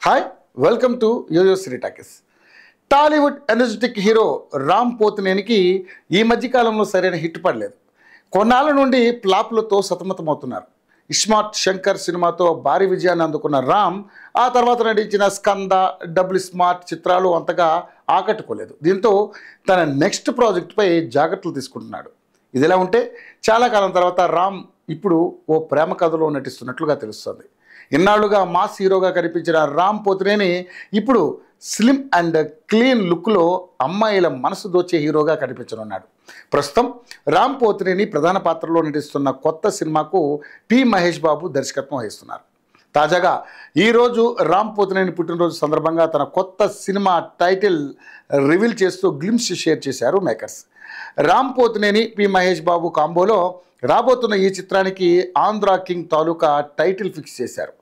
Hi welcome to YoYo Cine Talkies. Tollywood energetic hero Ram పోతినేనికి ఈ మధ్యకాలంలో సరైన హిట్ పడలేదు. కొన్నాళ్ళ నుండి ఫ్లాప్లతో సతమతమవుతున్నారు. ఇస్మార్ట్ శంకర్ సినిమాతో భారీ విజయాన్ని అందుకున్న రామ్ ఆ తర్వాత నటించిన స్కంద, డబుల్ స్మార్ట్ చిత్రాలు అంతగా ఆకట్టుకోలేదు. దీంతో తన నెక్స్ట్ ప్రాజెక్టుపై జాగ్రత్తలు తీసుకుంటున్నాడు. ఇదిలా ఉంటే చాలా కాలం తర్వాత రామ్ ఇప్పుడు ఓ ప్రేమ కథలో నటిస్తున్నట్లుగా తెలుస్తోంది. ఇన్నాళ్లుగా మాస్ హీరోగా కనిపించిన రామ్ పోతినేని ఇప్పుడు స్లిమ్ అండ్ క్లీన్ లుక్లో అమ్మాయిల మనసు దోచే హీరోగా కనిపించనున్నాడు. ప్రస్తుతం రామ్ పోతినేని ప్రధాన పాత్రలో నటిస్తున్న కొత్త సినిమాకు పి మహేష్ బాబు దర్శకత్వం వహిస్తున్నారు. తాజాగా ఈరోజు రామ్ పోతినేని పుట్టినరోజు సందర్భంగా తన కొత్త సినిమా టైటిల్ రివీల్ చేస్తూ గ్లిమ్స్ షేర్ చేశారు మేకర్స్. రామ్ పోతినేని పి మహేష్ బాబు కాంబోలో రాబోతున్న ఈ చిత్రానికి ఆంధ్ర కింగ్ తాలూకా టైటిల్ ఫిక్స్ చేశారు.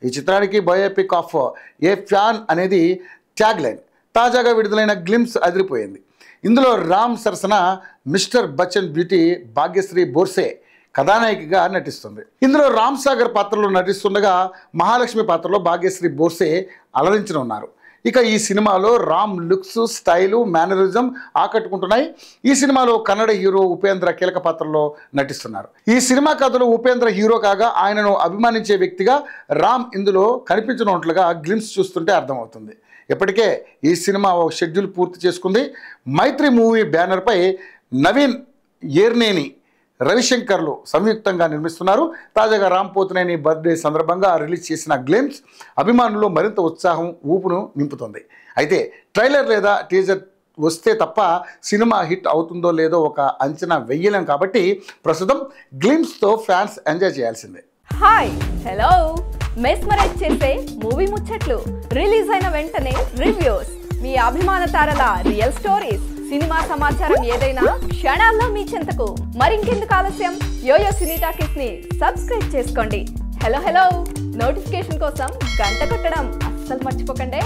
ఈ చిత్రానికి బయోపిక్ ఆఫ్ ఏ ఫ్యాన్ అనేది ట్యాగ్ లైన్. తాజాగా విడుదలైన గ్లిమ్స్ అదిరిపోయింది. ఇందులో రామ్ సరసన మిస్టర్ బచ్చన్ బ్యూటీ భాగ్యశ్రీ బోర్సే కథానాయికగా నటిస్తుంది. ఇందులో రామ్ సాగర్ పాత్రలో నటిస్తుండగా మహాలక్ష్మి పాత్రలో భాగ్యశ్రీ బోర్సే అలరించనున్నారు. ఇక ఈ సినిమాలో రామ్ లుక్స్, స్టైలు, మేనరిజం ఆకట్టుకుంటున్నాయి. ఈ సినిమాలో కన్నడ హీరో ఉపేంద్ర కీలక పాత్రలో నటిస్తున్నారు. ఈ సినిమా కథలో ఉపేంద్ర హీరో కాగా ఆయనను అభిమానించే వ్యక్తిగా రామ్ ఇందులో కనిపించనున్నట్లుగా గ్లిమ్స్ చూస్తుంటే అర్థమవుతుంది. ఇప్పటికే ఈ సినిమా ఒక షెడ్యూల్ పూర్తి చేసుకుంది. మైత్రి మూవీ బ్యానర్పై నవీన్ ఏర్నేని, రవిశంకర్లు సంయుక్తంగా నిర్మిస్తున్నారు. తాజాగా రామ్ పోతినేని బర్త్డే సందర్భంగా రిలీజ్ చేసిన గ్లిమ్స్ అభిమానుల్లో మరింత ఉత్సాహం, ఊపును నింపుతుంది. అయితే ట్రైలర్ లేదా టీజర్ వస్తే తప్ప సినిమా హిట్ అవుతుందో లేదో ఒక అంచనా వెయ్యలేం. కాబట్టి ప్రస్తుతం గ్లిమ్స్తో ఫ్యాన్స్ ఎంజాయ్ చేయాల్సిందే. హాయ్, హలో, మెస్మరైజ్ చేసే మూవీ ముచ్చట్లు, రిలీజ్ అయిన వెంటనే రివ్యూస్, మీ అభిమాన తారల రియల్ స్టోరీస్, సినిమా సమాచారం ఏదైనా క్షణాల్లో మీ చెంతకు. మరింకెందుకు ఆలస్యం, యోయో సినీ టాకీస్ ని సబ్స్క్రైబ్ చేసుకోండి. హలో హలో నోటిఫికేషన్ కోసం గంట కొట్టడం అస్సలు మర్చిపోకండి.